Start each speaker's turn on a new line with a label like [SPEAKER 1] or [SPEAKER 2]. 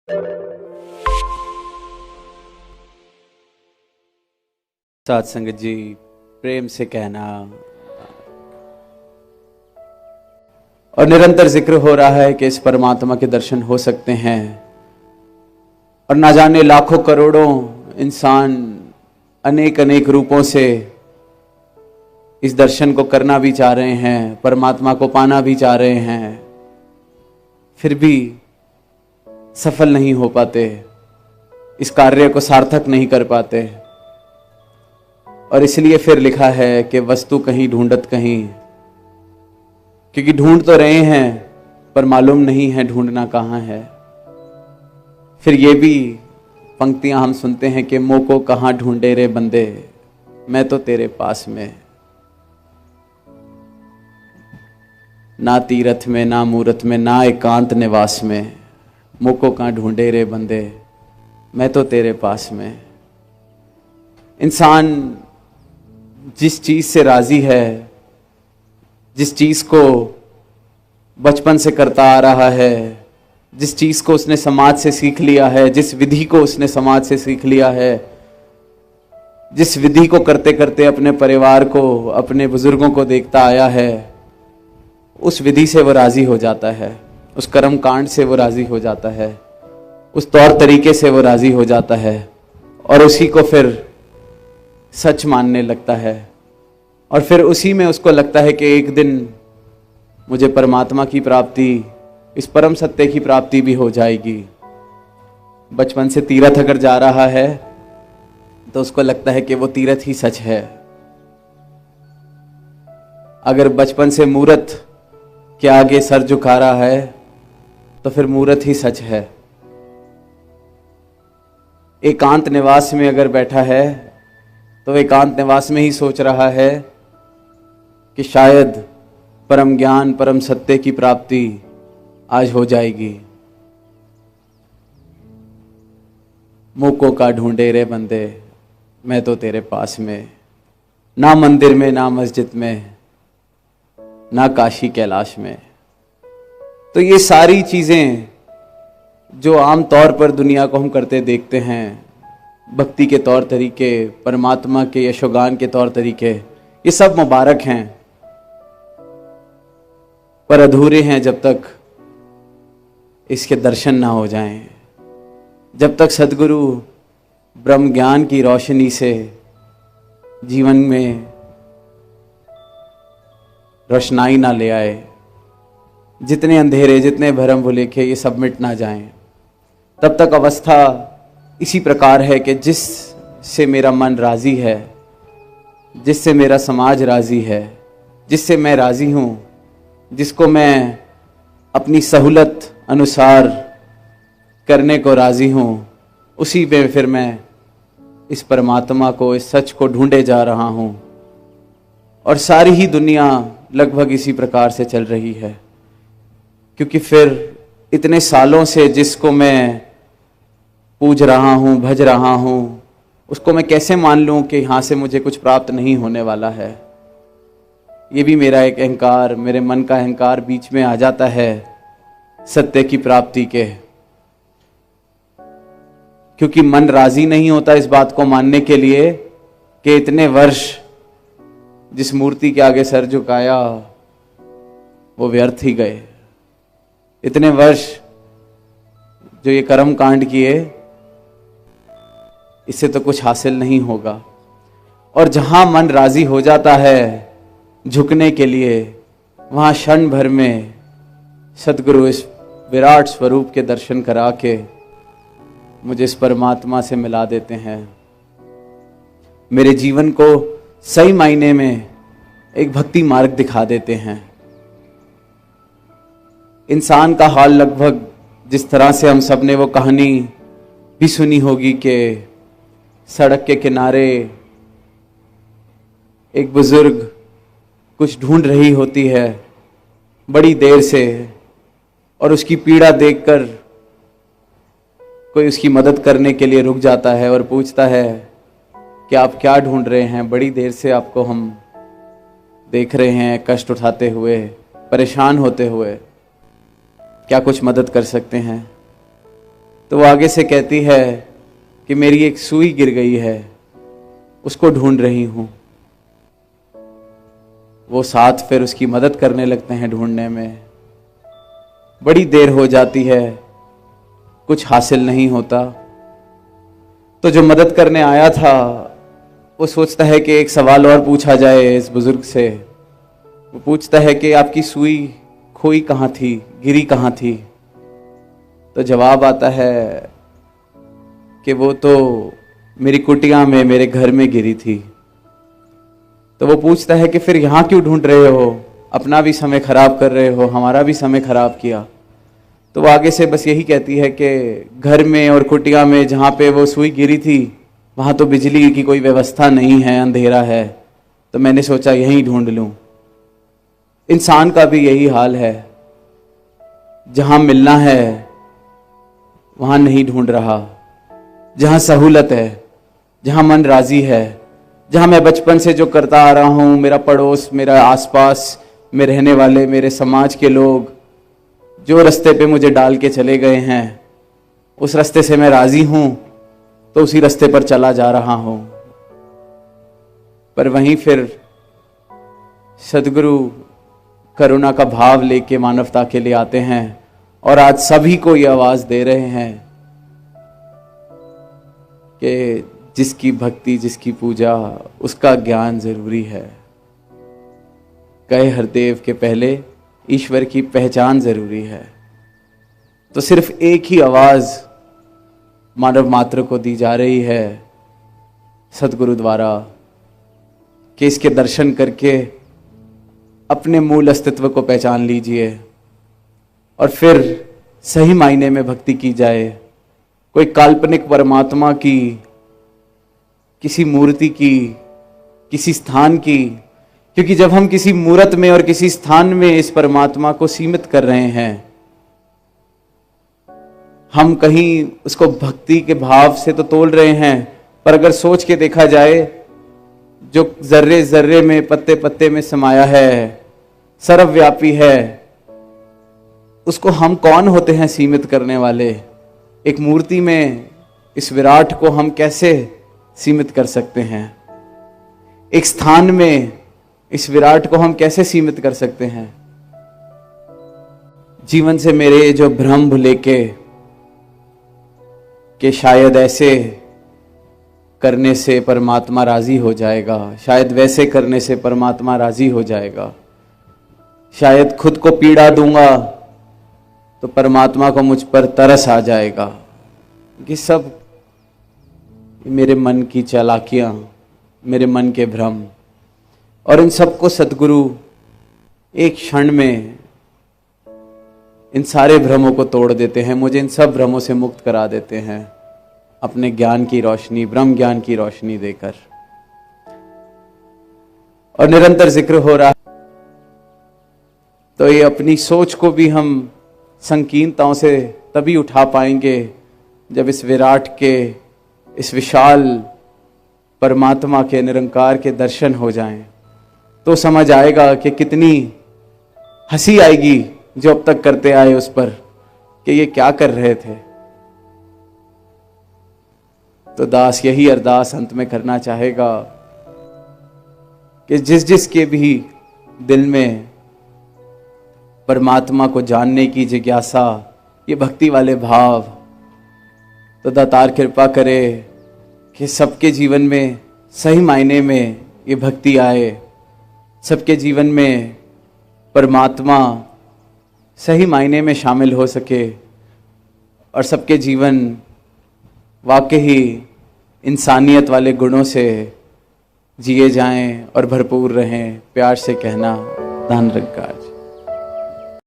[SPEAKER 1] साथ संगत जी, प्रेम से कहना और निरंतर जिक्र हो रहा है कि इस परमात्मा के दर्शन हो सकते हैं और ना जाने लाखों करोड़ों इंसान अनेक अनेक रूपों से इस दर्शन को करना भी चाह रहे हैं, परमात्मा को पाना भी चाह रहे हैं, फिर भी सफल नहीं हो पाते, इस कार्य को सार्थक नहीं कर पाते। और इसलिए फिर लिखा है कि वस्तु कहीं ढूंढत कहीं, क्योंकि ढूंढ तो रहे हैं पर मालूम नहीं है ढूंढना कहाँ है। फिर ये भी पंक्तियां हम सुनते हैं कि मोह को कहाँ ढूंढे रे बंदे, मैं तो तेरे पास में। ना तीरथ में, ना मूरत में, ना एकांत निवास में, मोह को कहाँ ढूंढे रे बंदे, मैं तो तेरे पास में। इंसान जिस चीज से राजी है, जिस चीज को बचपन से करता आ रहा है, जिस चीज को उसने समाज से सीख लिया है, जिस विधि को उसने समाज से सीख लिया है, जिस विधि को करते करते अपने परिवार को, अपने बुजुर्गों को देखता आया है, उस विधि से वो राजी हो जाता है, उस कर्म कांड से वो राजी हो जाता है, उस तौर तरीके से वो राजी हो जाता है और उसी को फिर सच मानने लगता है। और फिर उसी में उसको लगता है कि एक दिन मुझे परमात्मा की प्राप्ति, इस परम सत्य की प्राप्ति भी हो जाएगी। बचपन से तीर्थ अगर जा रहा है तो उसको लगता है कि वो तीर्थ ही सच है। अगर बचपन से मूर्त के आगे सर झुका रहा है तो फिर मूर्त ही सच है। एकांत निवास में अगर बैठा है तो एकांत निवास में ही सोच रहा है कि शायद परम ज्ञान, परम सत्य की प्राप्ति आज हो जाएगी। मुको का ढूंढे रे बंदे, मैं तो तेरे पास में। ना मंदिर में, ना मस्जिद में, ना काशी कैलाश में। तो ये सारी चीजें जो आम तौर पर दुनिया को हम करते देखते हैं, भक्ति के तौर तरीके, परमात्मा के यशोगान के तौर तरीके, ये सब मुबारक हैं पर अधूरे हैं जब तक इसके दर्शन ना हो जाएं, जब तक सद्गुरु ब्रह्म ज्ञान की रोशनी से जीवन में रोशनाई ना ले आए, जितने अंधेरे, जितने भरम भुलेखे ये सब मिट ना जाएं, तब तक अवस्था इसी प्रकार है कि जिस से मेरा मन राजी है, जिससे मेरा समाज राजी है, जिससे मैं राजी हूं, जिसको मैं अपनी सहूलत अनुसार करने को राजी हूं, उसी में फिर मैं इस परमात्मा को, इस सच को ढूंढे जा रहा हूं। और सारी ही दुनिया लगभग इसी प्रकार से चल रही है, क्योंकि फिर इतने सालों से जिसको मैं पूज रहा हूं, भज रहा हूं, उसको मैं कैसे मान लूं कि यहां से मुझे कुछ प्राप्त नहीं होने वाला है। ये भी मेरा एक अहंकार, मेरे मन का अहंकार बीच में आ जाता है सत्य की प्राप्ति के, क्योंकि मन राजी नहीं होता इस बात को मानने के लिए कि इतने वर्ष जिस मूर्ति के आगे सर झुकाया वो व्यर्थ ही गए। इतने वर्ष जो ये कर्म कांड किए, इससे तो कुछ हासिल नहीं होगा। और जहां मन राजी हो जाता है झुकने के लिए, वहां क्षण भर में सद्गुरु इस विराट स्वरूप के दर्शन करा के मुझे इस परमात्मा से मिला देते हैं। मेरे जीवन को सही मायने में एक भक्ति मार्ग दिखा देते हैं। इंसान का हाल लगभग जिस तरह से हम सब ने वो कहानी भी सुनी होगी कि सड़क के किनारे एक बुजुर्ग कुछ ढूंढ रही होती है बड़ी देर से, और उसकी पीड़ा देखकर कोई उसकी मदद करने के लिए रुक जाता है और पूछता है कि आप क्या ढूंढ रहे हैं, बड़ी देर से आपको हम देख रहे हैं कष्ट उठाते हुए, परेशान होते हुए, क्या कुछ मदद कर सकते हैं। तो वो आगे से कहती है कि मेरी एक सुई गिर गई है, उसको ढूंढ रही हूं। वो साथ फिर उसकी मदद करने लगते हैं ढूंढने में। बड़ी देर हो जाती है, कुछ हासिल नहीं होता। तो जो मदद करने आया था वो सोचता है कि एक सवाल और पूछा जाए इस बुजुर्ग से। वो पूछता है कि आपकी सुई खोई कहाँ थी, गिरी कहाँ थी? तो जवाब आता है कि वो तो मेरी कुटिया में, मेरे घर में गिरी थी। तो वो पूछता है कि फिर यहाँ क्यों ढूंढ रहे हो? अपना भी समय खराब कर रहे हो, हमारा भी समय खराब किया। तो वो आगे से बस यही कहती है कि घर में और कुटिया में जहाँ पे वो सुई गिरी थी वहाँ तो बिजली की कोई व्यवस्था नहीं है, अंधेरा है, तो मैंने सोचा यहीं ढूंढ लूँ। इंसान का भी यही हाल है, जहाँ मिलना है वहाँ नहीं ढूंढ रहा, जहाँ सहूलत है, जहाँ मन राजी है, जहाँ मैं बचपन से जो करता आ रहा हूँ, मेरा पड़ोस, मेरा आसपास में रहने वाले, मेरे समाज के लोग जो रास्ते पे मुझे डाल के चले गए हैं, उस रास्ते से मैं राजी हूँ, तो उसी रास्ते पर चला जा रहा हूँ। पर वहीं फिर सदगुरु करुणा का भाव लेके मानवता के लिए आते हैं और आज सभी को ये आवाज दे रहे हैं कि जिसकी भक्ति, जिसकी पूजा, उसका ज्ञान जरूरी है। कहे हरदेव के पहले ईश्वर की पहचान जरूरी है। तो सिर्फ एक ही आवाज मानव मात्र को दी जा रही है सदगुरु द्वारा कि इसके दर्शन करके अपने मूल अस्तित्व को पहचान लीजिए और फिर सही मायने में भक्ति की जाए। कोई काल्पनिक परमात्मा की, किसी मूर्ति की, किसी स्थान की, क्योंकि जब हम किसी मूर्त में और किसी स्थान में इस परमात्मा को सीमित कर रहे हैं, हम कहीं उसको भक्ति के भाव से तो तोल रहे हैं, पर अगर सोच के देखा जाए, जो जर्रे जर्रे में, पत्ते पत्ते में समाया है, सर्वव्यापी है, उसको हम कौन होते हैं सीमित करने वाले? एक मूर्ति में इस विराट को हम कैसे सीमित कर सकते हैं? एक स्थान में इस विराट को हम कैसे सीमित कर सकते हैं? जीवन से मेरे जो भ्रम लेके कि शायद ऐसे करने से परमात्मा राजी हो जाएगा, शायद वैसे करने से परमात्मा राजी हो जाएगा, शायद खुद को पीड़ा दूंगा तो परमात्मा को मुझ पर तरस आ जाएगा, ये सब मेरे मन की चालाकियां, मेरे मन के भ्रम। और इन सबको सद्गुरु एक क्षण में इन सारे भ्रमों को तोड़ देते हैं, मुझे इन सब भ्रमों से मुक्त करा देते हैं अपने ज्ञान की रोशनी, ब्रह्म ज्ञान की रोशनी देकर। और निरंतर जिक्र हो रहा है, तो ये अपनी सोच को भी हम संकीर्णताओं से तभी उठा पाएंगे जब इस विराट के, इस विशाल परमात्मा के, निरंकार के दर्शन हो जाएं। तो समझ आएगा कि कितनी हंसी आएगी जो अब तक करते आए उस पर कि ये क्या कर रहे थे। तो दास यही अरदास अंत में करना चाहेगा कि जिस जिस के भी दिल में परमात्मा को जानने की जिज्ञासा, ये भक्ति वाले भाव, तो दातार कृपा करे कि सबके जीवन में सही मायने में ये भक्ति आए, सबके जीवन में परमात्मा सही मायने में शामिल हो सके और सबके जीवन वाकई इंसानियत वाले गुणों से जिए जाएं और भरपूर रहें। प्यार से कहना, धन रंगाज।